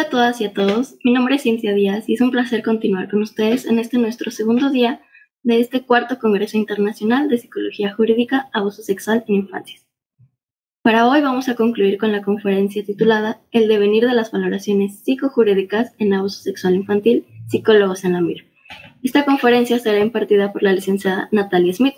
a todas y a todos, mi nombre es Cintia Díaz y es un placer continuar con ustedes en nuestro segundo día de este cuarto Congreso Internacional de Psicología Jurídica, Abuso Sexual en Infancias. Para hoy vamos a concluir con la conferencia titulada El devenir de las valoraciones psicojurídicas en abuso sexual infantil, psicólogos en la mira. Esta conferencia será impartida por la licenciada Natalia Smith.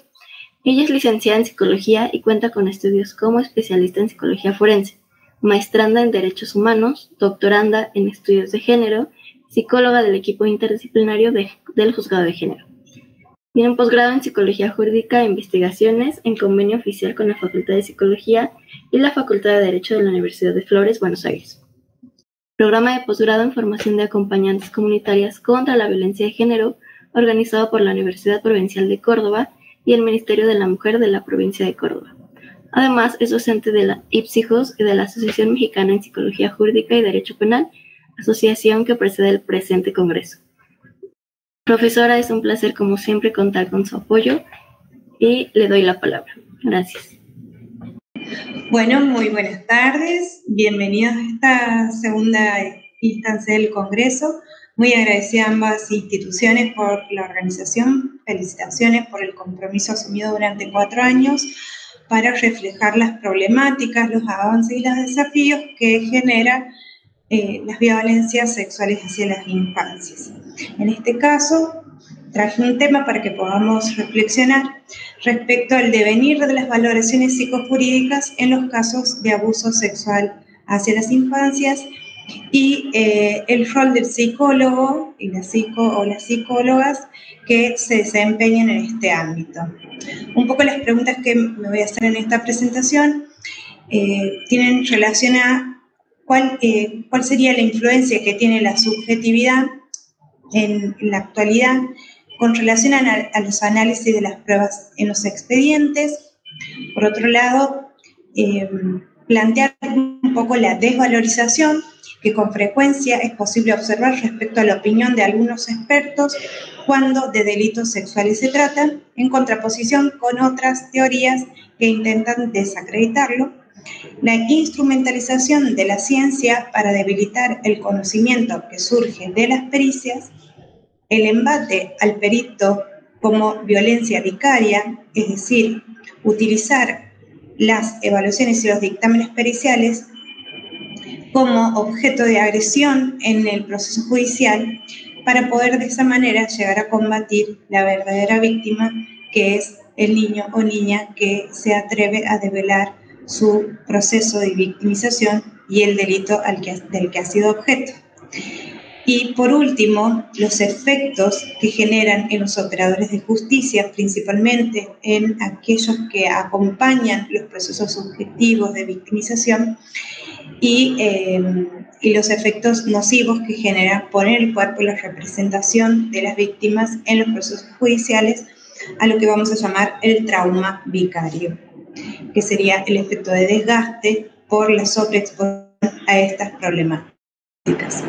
Ella es licenciada en Psicología y cuenta con estudios como especialista en Psicología Forense, maestranda en Derechos Humanos, doctoranda en Estudios de Género, psicóloga del equipo interdisciplinario del Juzgado de Género. Tiene un posgrado en Psicología Jurídica e Investigaciones en convenio oficial con la Facultad de Psicología y la Facultad de Derecho de la Universidad de Flores, Buenos Aires. Programa de posgrado en Formación de Acompañantes Comunitarias contra la Violencia de Género, organizado por la Universidad Provincial de Córdoba y el Ministerio de la Mujer de la Provincia de Córdoba. Además, es docente de la IPSIJOS y de la Asociación Mexicana en Psicología Jurídica y Derecho Penal, asociación que precede el presente Congreso. Profesora, es un placer como siempre contar con su apoyo y le doy la palabra. Gracias. Bueno, muy buenas tardes. Bienvenidos a esta segunda instancia del Congreso. Muy agradecida a ambas instituciones por la organización. Felicitaciones por el compromiso asumido durante 4 años para reflejar las problemáticas, los avances y los desafíos que genera las violencias sexuales hacia las infancias. En este caso, traje un tema para que podamos reflexionar respecto al devenir de las valoraciones psicojurídicas en los casos de abuso sexual hacia las infancias y el rol del psicólogo y las psicólogas que se desempeñan en este ámbito. Un poco las preguntas que me voy a hacer en esta presentación tienen relación a cuál sería la influencia que tiene la subjetividad en la actualidad con relación a los análisis de las pruebas en los expedientes. Por otro lado, plantear un poco la desvalorización que con frecuencia es posible observar respecto a la opinión de algunos expertos cuando de delitos sexuales se trata, en contraposición con otras teorías que intentan desacreditarlo. La instrumentalización de la ciencia para debilitar el conocimiento que surge de las pericias, el embate al perito como violencia vicaria, es decir, utilizar las evaluaciones y los dictámenes periciales como objeto de agresión en el proceso judicial para poder de esa manera llegar a combatir la verdadera víctima, que es el niño o niña que se atreve a develar su proceso de victimización y el delito del que ha sido objeto. Y por último, los efectos que generan en los operadores de justicia, principalmente en aquellos que acompañan los procesos subjetivos de victimización y los efectos nocivos que genera poner el cuerpo y la representación de las víctimas en los procesos judiciales, a lo que vamos a llamar el trauma vicario, que sería el efecto de desgaste por la sobreexposición a estas problemáticas.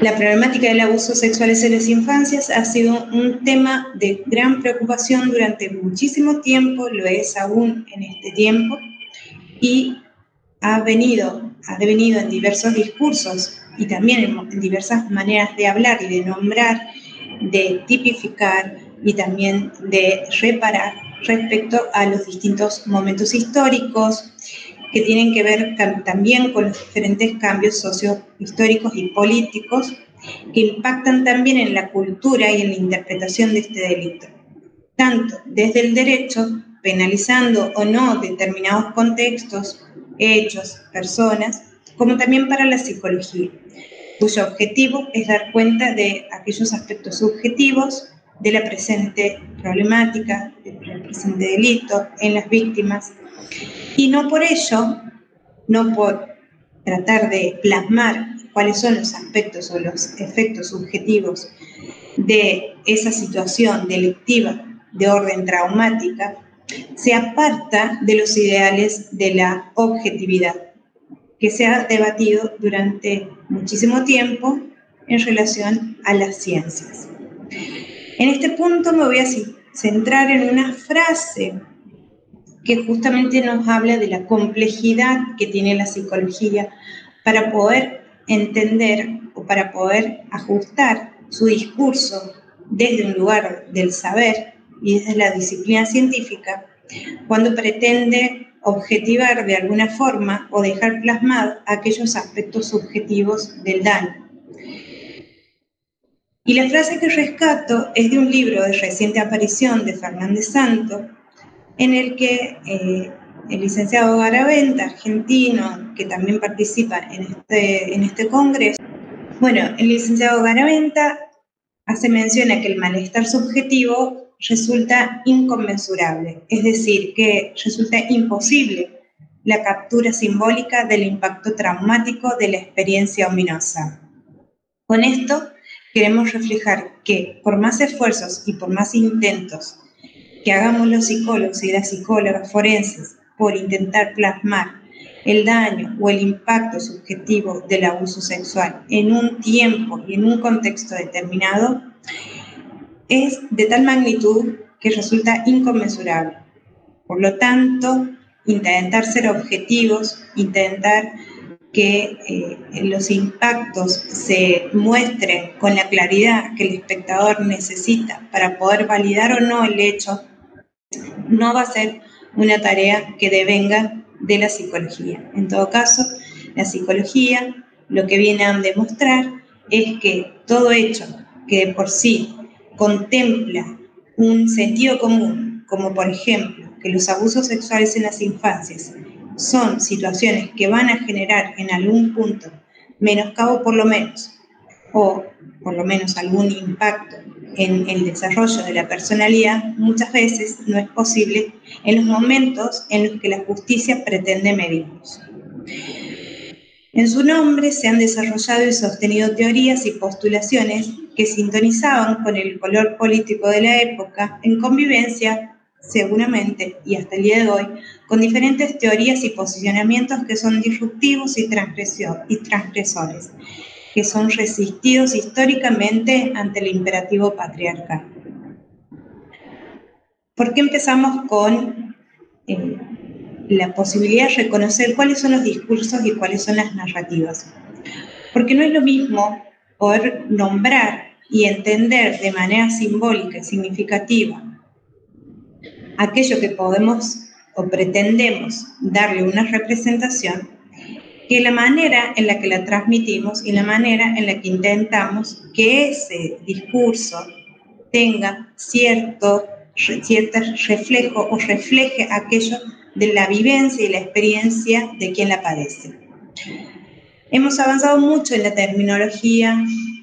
La problemática del abuso sexual en las infancias ha sido un tema de gran preocupación durante muchísimo tiempo, lo es aún en este tiempo, y ha devenido en diversos discursos y también en diversas maneras de hablar y de nombrar, de tipificar y también de reparar respecto a los distintos momentos históricos que tienen que ver también con los diferentes cambios sociohistóricos y políticos que impactan también en la cultura y en la interpretación de este delito, tanto desde el derecho, penalizando o no determinados contextos, hechos, personas, como también para la psicología, cuyo objetivo es dar cuenta de aquellos aspectos subjetivos de la presente problemática, del presente delito en las víctimas, y no por ello, no por tratar de plasmar cuáles son los aspectos o los efectos subjetivos de esa situación delictiva de orden traumática, se aparta de los ideales de la objetividad, que se ha debatido durante muchísimo tiempo en relación a las ciencias. En este punto me voy a centrar en una frase que justamente nos habla de la complejidad que tiene la psicología para poder entender o para poder ajustar su discurso desde un lugar del saber y desde la disciplina científica, cuando pretende objetivar de alguna forma o dejar plasmados aquellos aspectos subjetivos del daño. Y la frase que rescato es de un libro de reciente aparición de Fernández Santo, en el que el licenciado Garaventa, argentino, que también participa en este congreso, bueno, el licenciado Garaventa hace mención a que el malestar subjetivo resulta inconmensurable, es decir, que resulta imposible la captura simbólica del impacto traumático de la experiencia ominosa. Con esto queremos reflejar que por más esfuerzos y por más intentos que hagamos los psicólogos y las psicólogas forenses por intentar plasmar el daño o el impacto subjetivo del abuso sexual en un tiempo y en un contexto determinado, es de tal magnitud que resulta inconmensurable. Por lo tanto, intentar ser objetivos, intentar que los impactos se muestren con la claridad que el espectador necesita para poder validar o no el hecho, no va a ser una tarea que devenga de la psicología. En todo caso, la psicología lo que viene a demostrar es que todo hecho que de por sí contempla un sentido común, como por ejemplo que los abusos sexuales en las infancias son situaciones que van a generar en algún punto menoscabo por lo menos, o por lo menos algún impacto en el desarrollo de la personalidad, muchas veces no es posible en los momentos en los que la justicia pretende medirlos. En su nombre se han desarrollado y sostenido teorías y postulaciones que sintonizaban con el color político de la época en convivencia, seguramente, y hasta el día de hoy, con diferentes teorías y posicionamientos que son disruptivos y transgresores, que son resistidos históricamente ante el imperativo patriarcal. ¿Por qué empezamos con la posibilidad de reconocer cuáles son los discursos y cuáles son las narrativas? Porque no es lo mismo poder nombrar y entender de manera simbólica y significativa aquello que podemos o pretendemos darle una representación, que la manera en la que la transmitimos y la manera en la que intentamos que ese discurso tenga cierto reflejo o refleje aquello de la vivencia y la experiencia de quien la padece. Hemos avanzado mucho en la terminología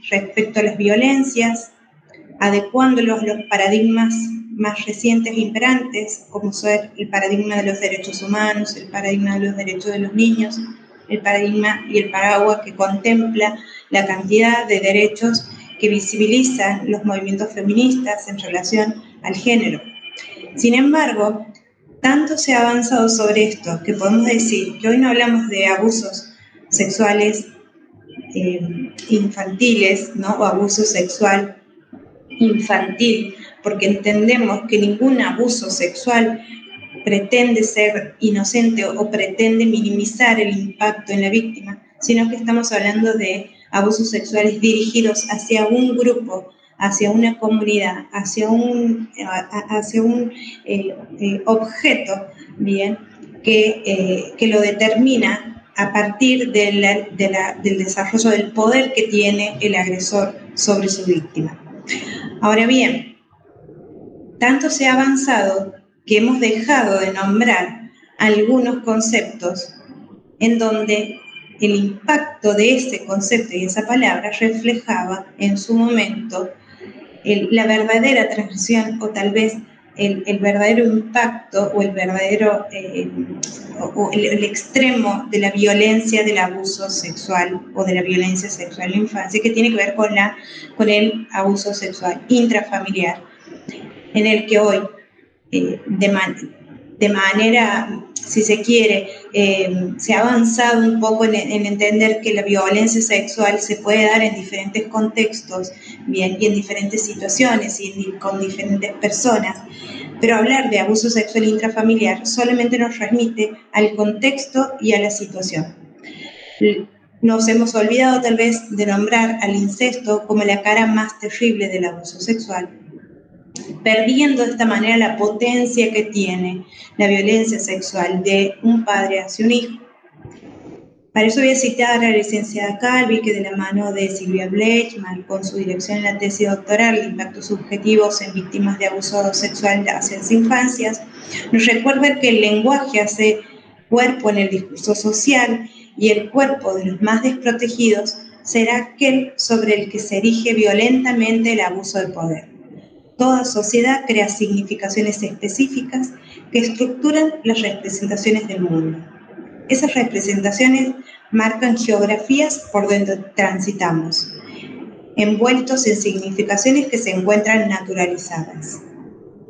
respecto a las violencias, adecuándolos a los paradigmas más recientes e imperantes, como son el paradigma de los derechos humanos, el paradigma de los derechos de los niños, el paradigma y el paraguas que contempla la cantidad de derechos que visibilizan los movimientos feministas en relación al género. Sin embargo, tanto se ha avanzado sobre esto que podemos decir que hoy no hablamos de abusos sexuales infantiles, ¿no? O abuso sexual infantil, porque entendemos que ningún abuso sexual pretende ser inocente o pretende minimizar el impacto en la víctima, sino que estamos hablando de abusos sexuales dirigidos hacia un grupo, hacia una comunidad, hacia un objeto, bien, que lo determina a partir del desarrollo del poder que tiene el agresor sobre su víctima. Ahora bien, tanto se ha avanzado que hemos dejado de nombrar algunos conceptos en donde el impacto de ese concepto y esa palabra reflejaba en su momento la verdadera transgresión o tal vez el verdadero impacto o el verdadero el extremo de la violencia del abuso sexual o de la violencia sexual en la infancia, que tiene que ver con el abuso sexual intrafamiliar, en el que hoy de manera, si se quiere, se ha avanzado un poco en entender que la violencia sexual se puede dar en diferentes contextos, bien, y en diferentes situaciones y con diferentes personas, pero hablar de abuso sexual intrafamiliar solamente nos remite al contexto y a la situación. Nos hemos olvidado tal vez de nombrar al incesto como la cara más terrible del abuso sexual, perdiendo de esta manera la potencia que tiene la violencia sexual de un padre hacia un hijo. Para eso voy a citar a la licenciada Calvi, que de la mano de Silvia Blechman, con su dirección en la tesis doctoral de impactos subjetivos en víctimas de abuso sexual hacia las infancias, nos recuerda que el lenguaje hace cuerpo en el discurso social y el cuerpo de los más desprotegidos será aquel sobre el que se erige violentamente el abuso de poder. Toda sociedad crea significaciones específicas que estructuran las representaciones del mundo. Esas representaciones marcan geografías por donde transitamos, envueltos en significaciones que se encuentran naturalizadas.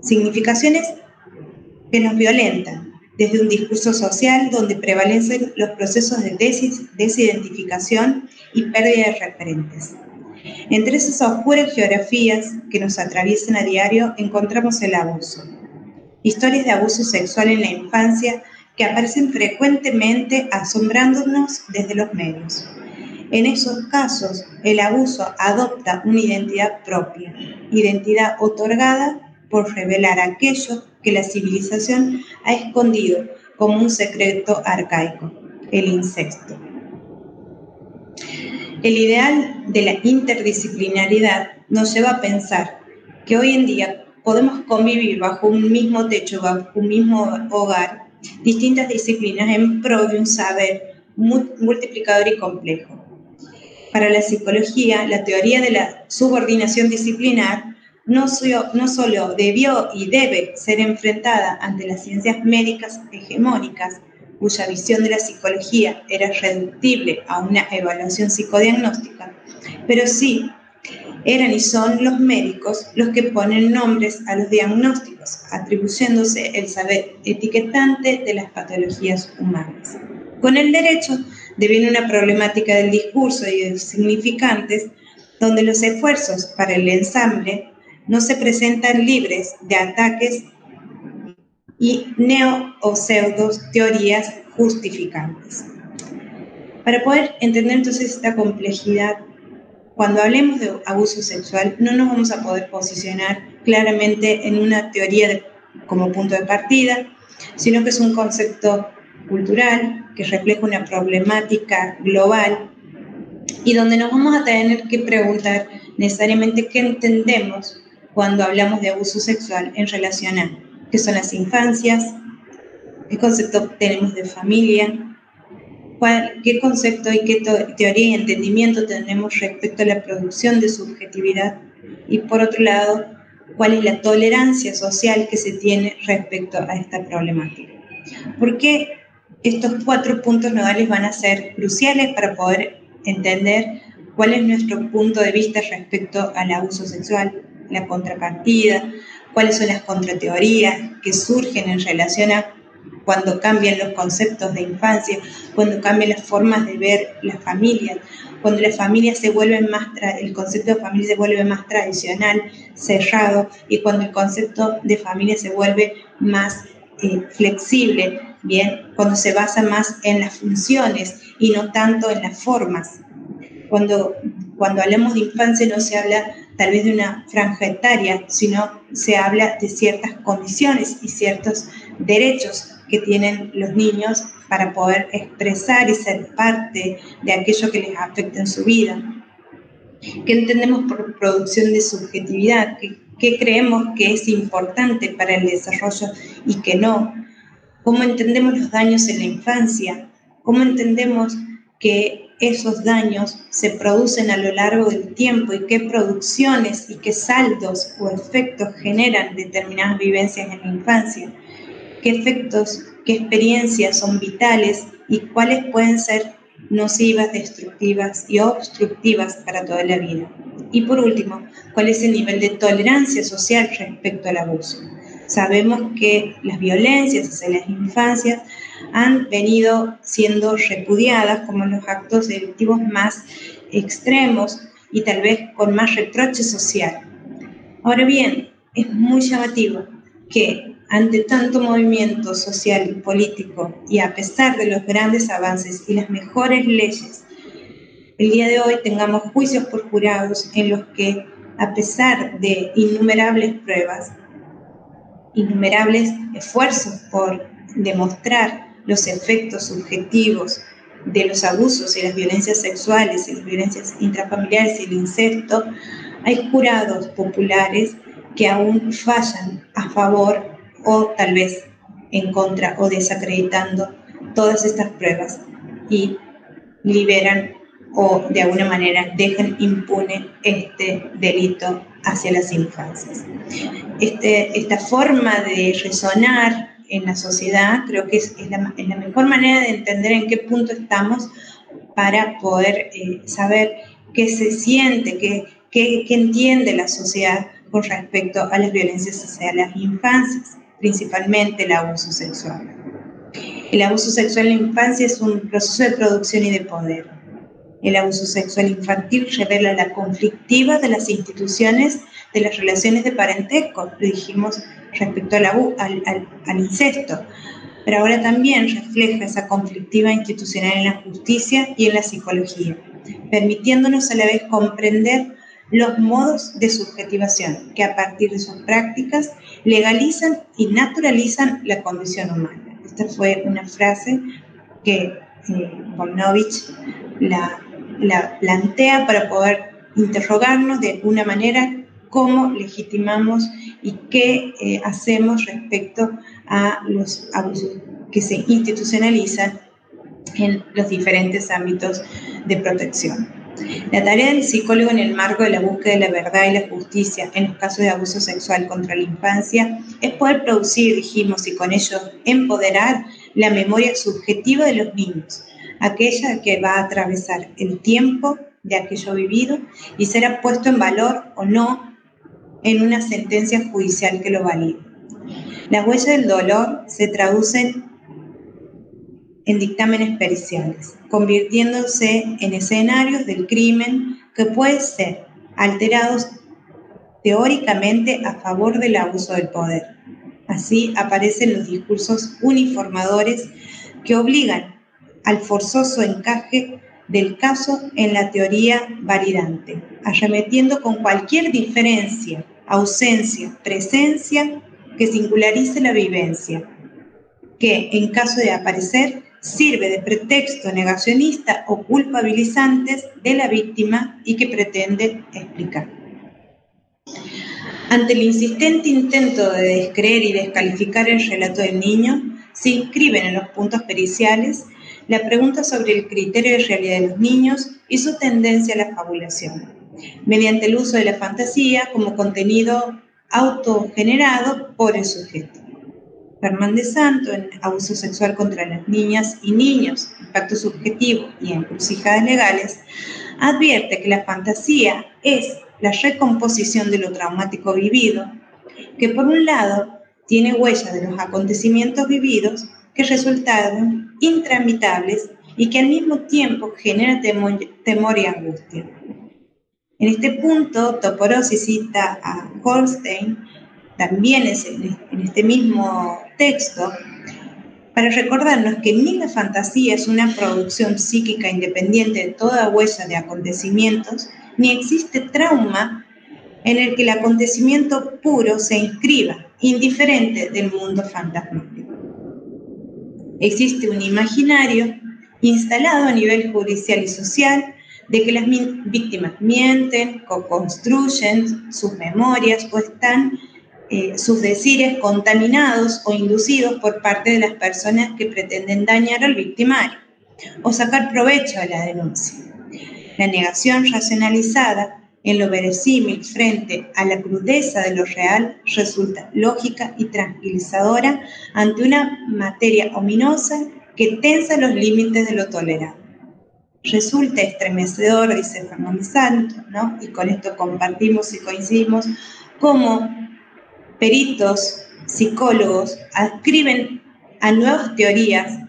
Significaciones que nos violentan, desde un discurso social donde prevalecen los procesos de desidentificación y pérdida de referentes. Entre esas oscuras geografías que nos atraviesan a diario encontramos el abuso. Historias de abuso sexual en la infancia que aparecen frecuentemente asombrándonos desde los medios. En esos casos, el abuso adopta una identidad propia, identidad otorgada por revelar aquello que la civilización ha escondido como un secreto arcaico, el incesto. El ideal de la interdisciplinaridad nos lleva a pensar que hoy en día podemos convivir bajo un mismo techo, bajo un mismo hogar, distintas disciplinas en pro de un saber multiplicador y complejo. Para la psicología, la teoría de la subordinación disciplinar no solo debió y debe ser enfrentada ante las ciencias médicas hegemónicas, cuya visión de la psicología era reductible a una evaluación psicodiagnóstica, pero sí eran y son los médicos los que ponen nombres a los diagnósticos, atribuyéndose el saber etiquetante de las patologías humanas. Con el derecho deviene una problemática del discurso y de los significantes, donde los esfuerzos para el ensamble no se presentan libres de ataques y neo o pseudo teorías justificantes. Para poder entender entonces esta complejidad, cuando hablemos de abuso sexual, no nos vamos a poder posicionar claramente en una teoría como punto de partida, sino que es un concepto cultural que refleja una problemática global y donde nos vamos a tener que preguntar necesariamente qué entendemos cuando hablamos de abuso sexual en relación a qué son las infancias, qué concepto tenemos de familia, qué concepto y qué teoría y entendimiento tenemos respecto a la producción de subjetividad y, por otro lado, cuál es la tolerancia social que se tiene respecto a esta problemática. ¿Por qué estos 4 puntos nodales van a ser cruciales para poder entender cuál es nuestro punto de vista respecto al abuso sexual, la contrapartida, cuáles son las contrateorías que surgen en relación a cuando cambian los conceptos de infancia, cuando cambian las formas de ver las familias, cuando las familias se vuelven el concepto de familia se vuelve más tradicional, cerrado, y cuando el concepto de familia se vuelve más flexible, bien, cuando se basa más en las funciones y no tanto en las formas. Cuando hablamos de infancia no se habla tal vez de una franja etaria, sino se habla de ciertas condiciones y ciertos derechos que tienen los niños para poder expresar y ser parte de aquello que les afecta en su vida. ¿Qué entendemos por producción de subjetividad? ¿Qué creemos que es importante para el desarrollo y qué no? ¿Cómo entendemos los daños en la infancia? ¿Cómo entendemos que esos daños se producen a lo largo del tiempo y qué producciones y qué saldos o efectos generan determinadas vivencias en la infancia? ¿Qué efectos, qué experiencias son vitales y cuáles pueden ser nocivas, destructivas y obstructivas para toda la vida? Y por último, ¿cuál es el nivel de tolerancia social respecto al abuso? Sabemos que las violencias hacia las infancias han venido siendo repudiadas como los actos delictivos más extremos y tal vez con más reproche social. Ahora bien, es muy llamativo que ante tanto movimiento social y político y a pesar de los grandes avances y las mejores leyes el día de hoy tengamos juicios por jurados en los que, a pesar de innumerables pruebas, innumerables esfuerzos por demostrar los efectos subjetivos de los abusos y las violencias sexuales y las violencias intrafamiliares y el incesto, hay jurados populares que aún fallan a favor o tal vez en contra o desacreditando todas estas pruebas y liberan o de alguna manera dejan impune este delito hacia las infancias. Esta forma de resonar en la sociedad creo que es la mejor manera de entender en qué punto estamos para poder saber qué se siente, qué entiende la sociedad con respecto a las violencias hacia las infancias, principalmente el abuso sexual. El abuso sexual en la infancia es un proceso de producción y de poder. El abuso sexual infantil revela la conflictiva de las instituciones de las relaciones de parentesco, lo dijimos respecto al incesto, pero ahora también refleja esa conflictiva institucional en la justicia y en la psicología, permitiéndonos a la vez comprender los modos de subjetivación que a partir de sus prácticas legalizan y naturalizan la condición humana. Esta fue una frase que Volnovich la plantea para poder interrogarnos de una manera cómo legitimamos y qué hacemos respecto a los abusos que se institucionalizan en los diferentes ámbitos de protección. La tarea del psicólogo en el marco de la búsqueda de la verdad y la justicia en los casos de abuso sexual contra la infancia es poder producir, dijimos, y con ello empoderar la memoria subjetiva de los niños, aquella que va a atravesar el tiempo de aquello vivido y será puesto en valor o no en una sentencia judicial que lo valide. Las huellas del dolor se traducen en dictámenes periciales, convirtiéndose en escenarios del crimen que pueden ser alterados teóricamente a favor del abuso del poder. Así aparecen los discursos uniformadores que obligan al forzoso encaje del caso en la teoría validante, arremetiendo con cualquier diferencia, ausencia, presencia que singularice la vivencia, que en caso de aparecer sirve de pretexto negacionista o culpabilizantes de la víctima y que pretende explicar. Ante el insistente intento de descreer y descalificar el relato del niño, se inscriben en los puntos periciales la pregunta sobre el criterio de realidad de los niños y su tendencia a la fabulación, mediante el uso de la fantasía como contenido autogenerado por el sujeto. Fernández Santo, en Abuso sexual contra las niñas y niños, impacto subjetivo y encrucijadas legales, advierte que la fantasía es la recomposición de lo traumático vivido, que por un lado tiene huella de los acontecimientos vividos que resultaron intramitables y que al mismo tiempo genera temor y angustia. En este punto, Toporossi cita a Goldstein, también en este mismo texto, para recordarnos que ni la fantasía es una producción psíquica independiente de toda huella de acontecimientos, ni existe trauma en el que el acontecimiento puro se inscriba, indiferente del mundo fantasmático. Existe un imaginario instalado a nivel judicial y social de que las víctimas mienten, co-construyen sus memorias o están sus decires contaminados o inducidos por parte de las personas que pretenden dañar al victimario o sacar provecho de la denuncia. La negación racionalizada en lo verosímil frente a la crudeza de lo real resulta lógica y tranquilizadora ante una materia ominosa que tensa los límites de lo tolerable. Resulta estremecedor, dice Fernández Santos, ¿no? Y con esto compartimos y coincidimos, cómo peritos, psicólogos adscriben a nuevas teorías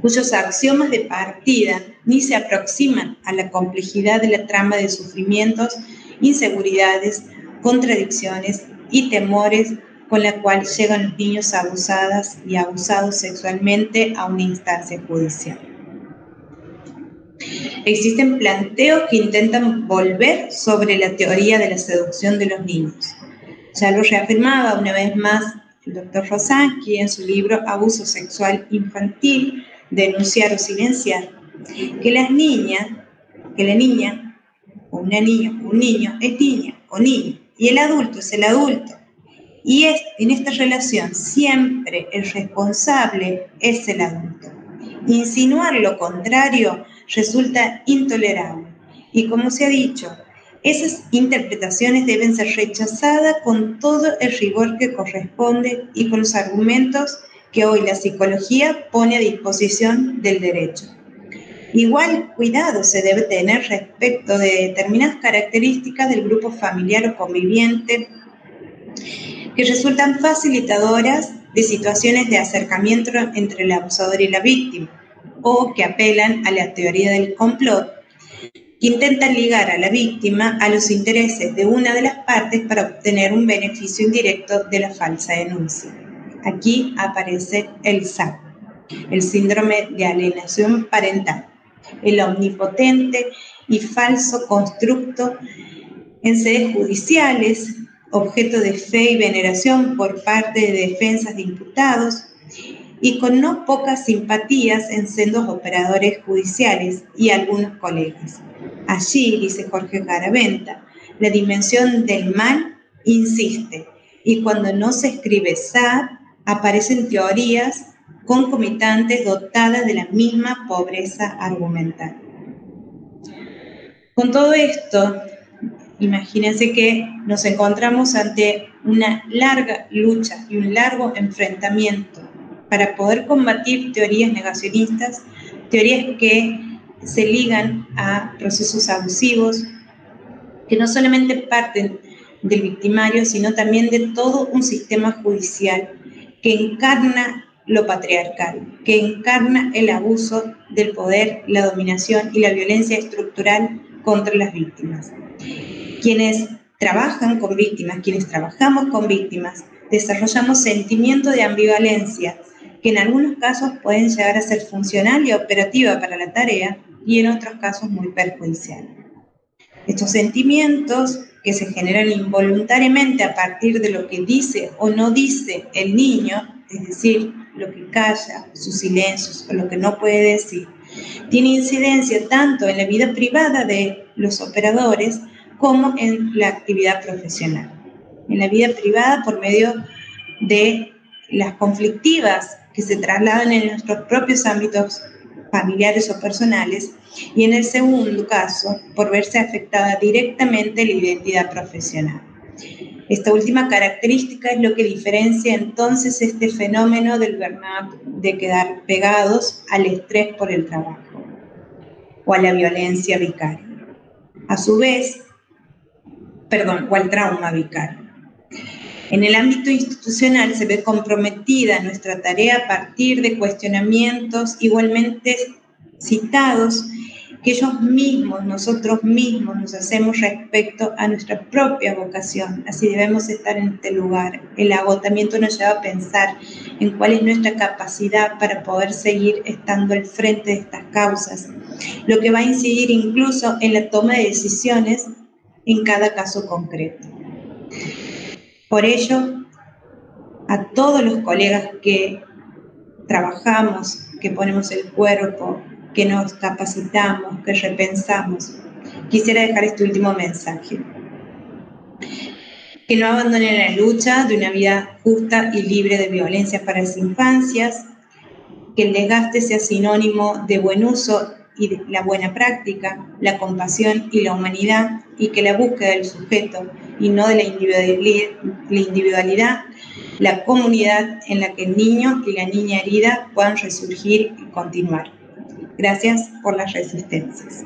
cuyos axiomas de partida ni se aproximan a la complejidad de la trama de sufrimientos, inseguridades, contradicciones y temores con la cual llegan los niños abusadas y abusados sexualmente a una instancia judicial. Existen planteos que intentan volver sobre la teoría de la seducción de los niños. Ya lo reafirmaba una vez más el doctor Rosansky en su libro Abuso sexual infantil, denunciar o silenciar, que la niña o una niña o un niño es niña o niño y el adulto es el adulto. Y en esta relación siempre el responsable es el adulto. Insinuar lo contrario resulta intolerable. Y como se ha dicho, esas interpretaciones deben ser rechazadas con todo el rigor que corresponde y con los argumentos que hoy la psicología pone a disposición del derecho. Igual cuidado se debe tener respecto de determinadas características del grupo familiar o conviviente que resultan facilitadoras de situaciones de acercamiento entre el abusador y la víctima, o que apelan a la teoría del complot, que intentan ligar a la víctima a los intereses de una de las partes para obtener un beneficio indirecto de la falsa denuncia. Aquí aparece el SAP, el síndrome de alienación parental, el omnipotente y falso constructo en sedes judiciales, objeto de fe y veneración por parte de defensas de imputados y con no pocas simpatías en sendos operadores judiciales y algunos colegas. Allí, dice Jorge Garaventa, la dimensión del mal insiste y cuando no se escribe SAP aparecen teorías concomitantes dotadas de la misma pobreza argumental. Con todo esto, imagínense que nos encontramos ante una larga lucha y un largo enfrentamiento para poder combatir teorías negacionistas, teorías que se ligan a procesos abusivos, que no solamente parten del victimario, sino también de todo un sistema judicial que encarna lo patriarcal, que encarna el abuso del poder, la dominación y la violencia estructural contra las víctimas. Quienes trabajan con víctimas, quienes trabajamos con víctimas, desarrollamos sentimientos de ambivalencia que en algunos casos pueden llegar a ser funcional y operativa para la tarea y en otros casos muy perjudicial. Estos sentimientos que se generan involuntariamente a partir de lo que dice o no dice el niño, es decir, lo que calla, sus silencios o lo que no puede decir, tiene incidencia tanto en la vida privada de los operadores como en la actividad profesional. En la vida privada por medio de las conflictivas que se trasladan en nuestros propios ámbitos familiares o personales, y en el segundo caso, por verse afectada directamente la identidad profesional. Esta última característica es lo que diferencia entonces este fenómeno del burnout, de quedar pegados al estrés por el trabajo o a la violencia vicaria. A su vez, o al trauma vicario. En el ámbito institucional se ve comprometida nuestra tarea a partir de cuestionamientos igualmente citados que ellos mismos, nosotros mismos nos hacemos respecto a nuestra propia vocación. Así debemos estar en este lugar. El agotamiento nos lleva a pensar en cuál es nuestra capacidad para poder seguir estando al frente de estas causas, lo que va a incidir incluso en la toma de decisiones en cada caso concreto. Por ello, a todos los colegas que trabajamos, que ponemos el cuerpo, que nos capacitamos, que repensamos, quisiera dejar este último mensaje. Que no abandonen la lucha de una vida justa y libre de violencia para las infancias, que el desgaste sea sinónimo de buen uso y de la buena práctica, la compasión y la humanidad, y que la búsqueda del sujeto y no de la individualidad, la comunidad en la que el niño y la niña herida puedan resurgir y continuar. Gracias por las resistencias.